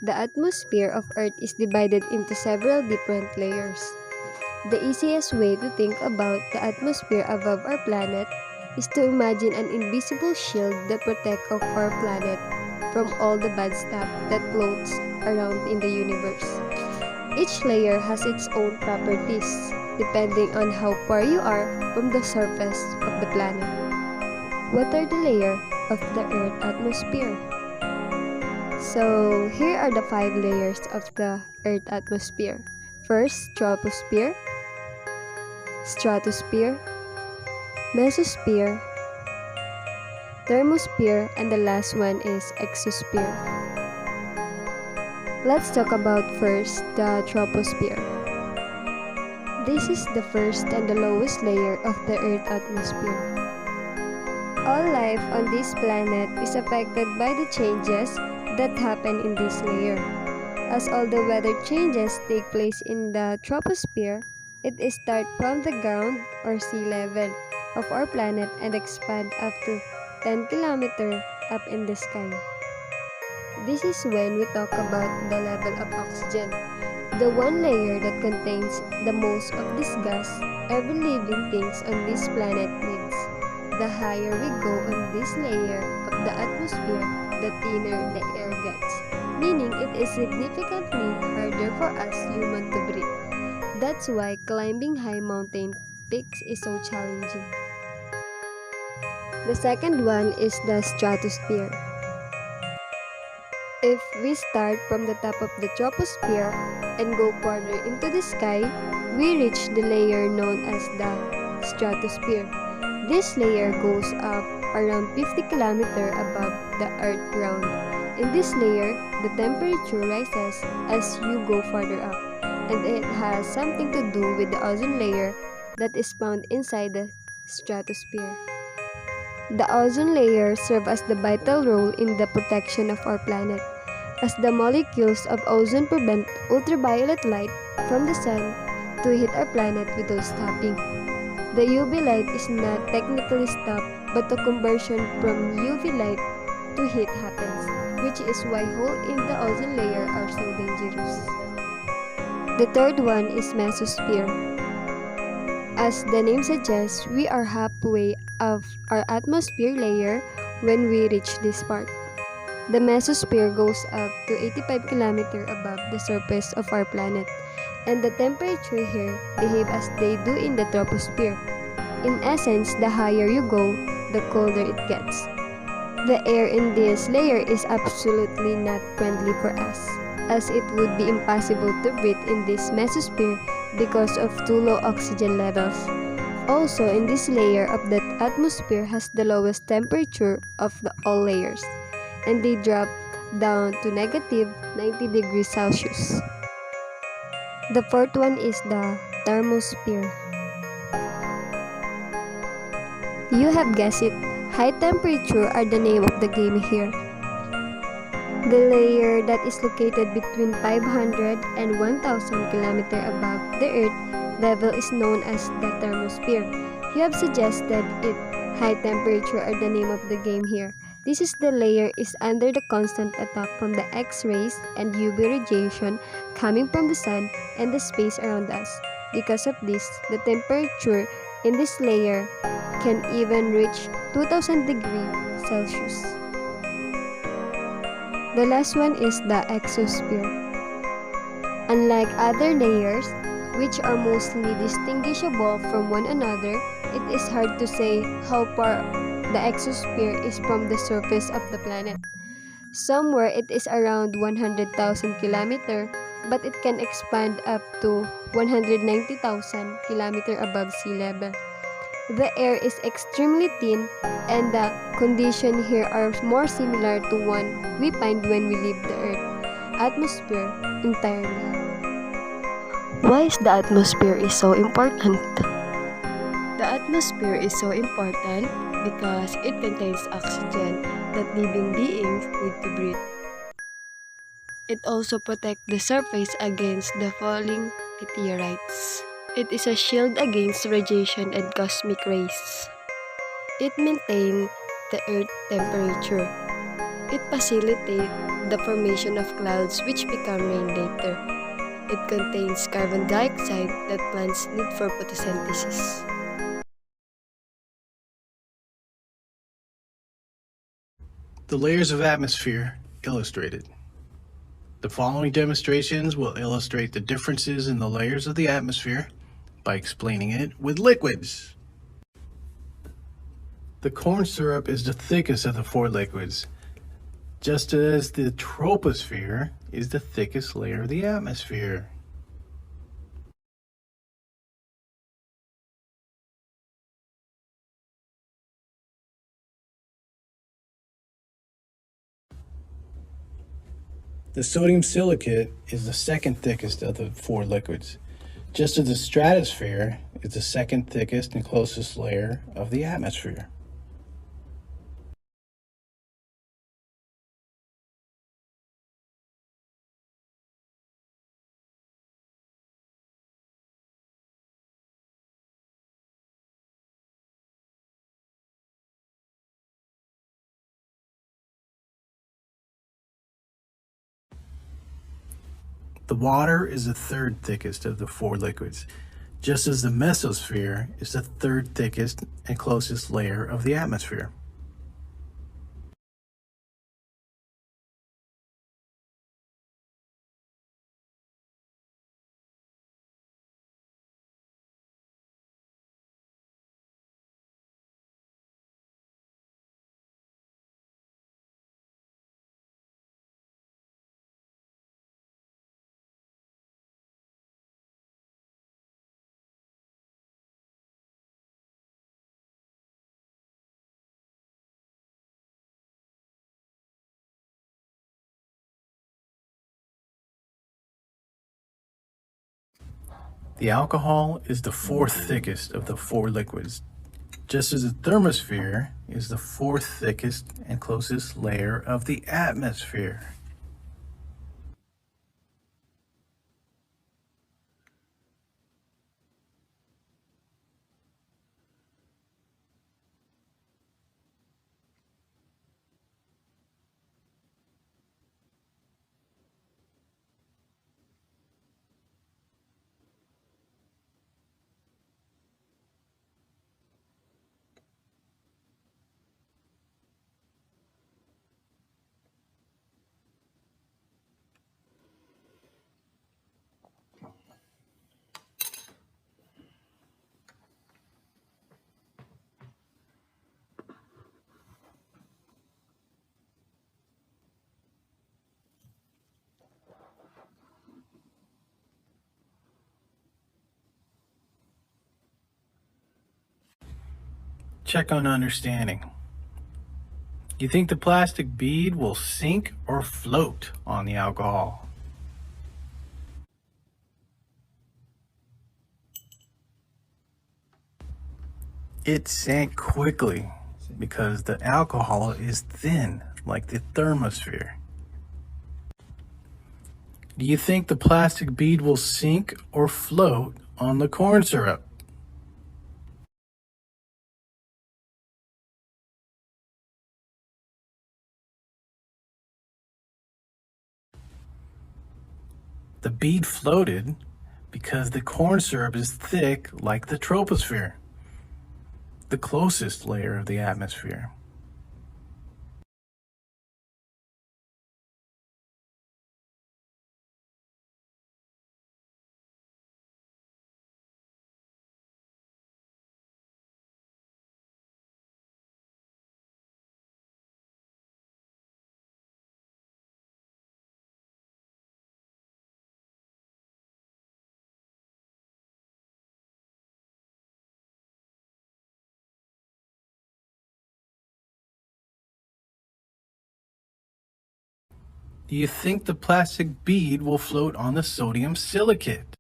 The atmosphere of Earth is divided into several different layers. The easiest way to think about the atmosphere above our planet is to imagine an invisible shield that protects our planet from all the bad stuff that floats around in the universe. Each layer has its own properties, depending on how far you are from the surface of the planet. What are the layers of the Earth atmosphere? So, here are the 5 layers of the Earth atmosphere. First, troposphere, stratosphere, mesosphere, thermosphere, and the last one is exosphere. Let's talk about first the troposphere. This is the first and the lowest layer of the Earth atmosphere. All life on this planet is affected by the changes that happen in this layer. As all the weather changes take place in the troposphere, it starts from the ground or sea level of our planet and expand up to 10 kilometers up in the sky. This is when we talk about the level of oxygen, the one layer that contains the most of this gas every living things on this planet needs. The higher we go on this layer of the atmosphere, the thinner the air gets, meaning it is significantly harder for us humans to breathe. That's why climbing high mountain peaks is so challenging. The second one is the stratosphere. If we start from the top of the troposphere and go further into the sky, we reach the layer known as the stratosphere. This layer goes up around 50 kilometers above the Earth ground. In this layer, the temperature rises as you go further up, and it has something to do with the ozone layer that is found inside the stratosphere. The ozone layer serves as the vital role in the protection of our planet, as the molecules of ozone prevent ultraviolet light from the sun to hit our planet without stopping. The UV light is not technically stopped, but the conversion from UV light to heat happens, which is why holes in the ozone layer are so dangerous. The third one is mesosphere. As the name suggests, we are halfway of our atmosphere layer when we reach this part. The mesosphere goes up to 85 kilometers above the surface of our planet, and the temperature here behave as they do in the troposphere. In essence, the higher you go, the colder it gets. The air in this layer is absolutely not friendly for us, as it would be impossible to breathe in this mesosphere because of too low oxygen levels. Also, in this layer of the atmosphere has the lowest temperature of all layers, and they drop down to negative 90 degrees Celsius. The fourth one is the thermosphere. You have guessed it, high temperature are the name of the game here. The layer that is located between 500 and 1000 kilometers above the Earth level is known as the thermosphere. You have suggested it, high temperature are the name of the game here. This is the layer is under the constant attack from the X-rays and UV radiation coming from the sun and the space around us. Because of this, the temperature in this layer can even reach 2000 degrees Celsius. The last one is the exosphere. Unlike other layers, which are mostly distinguishable from one another, it is hard to say how far the exosphere is from the surface of the planet. Somewhere it is around 100,000 kilometers, but it can expand up to 190,000 kilometers above sea level. The air is extremely thin, and the conditions here are more similar to one we find when we leave the Earth atmosphere entirely. Why is the atmosphere is so important? The atmosphere is so important because it contains oxygen that living beings need to breathe. It also protects the surface against the falling meteorites. It is a shield against radiation and cosmic rays. It maintains the Earth temperature. It facilitates the formation of clouds which become rain later. It contains carbon dioxide that plants need for photosynthesis. The layers of atmosphere illustrated. The following demonstrations will illustrate the differences in the layers of the atmosphere by explaining it with liquids. The corn syrup is the thickest of the four liquids, just as the troposphere is the thickest layer of the atmosphere. The sodium silicate is the second thickest of the four liquids, just as the stratosphere is the second thickest and closest layer of the atmosphere. The water is the third thickest of the four liquids, just as the mesosphere is the third thickest and closest layer of the atmosphere. The alcohol is the fourth thickest of the four liquids, just as the thermosphere is the fourth thickest and closest layer of the atmosphere. Check on understanding. You think the plastic bead will sink or float on the alcohol? It sank quickly because the alcohol is thin, like the thermosphere. Do you think the plastic bead will sink or float on the corn syrup? The bead floated because the corn syrup is thick like the troposphere, the closest layer of the atmosphere. Do you think the plastic bead will float on the sodium silicate?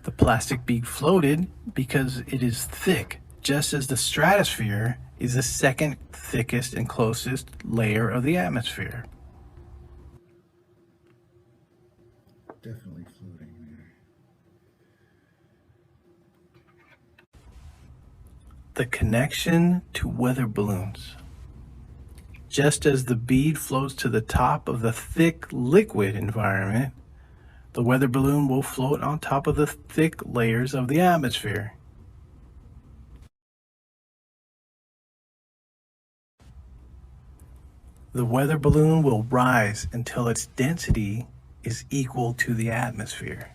The plastic bead floated because it is thick, just as the stratosphere is the second thickest and closest layer of the atmosphere. Definitely floating there. The connection to weather balloons. Just as the bead floats to the top of the thick liquid environment, the weather balloon will float on top of the thick layers of the atmosphere. The weather balloon will rise until its density is equal to the atmosphere.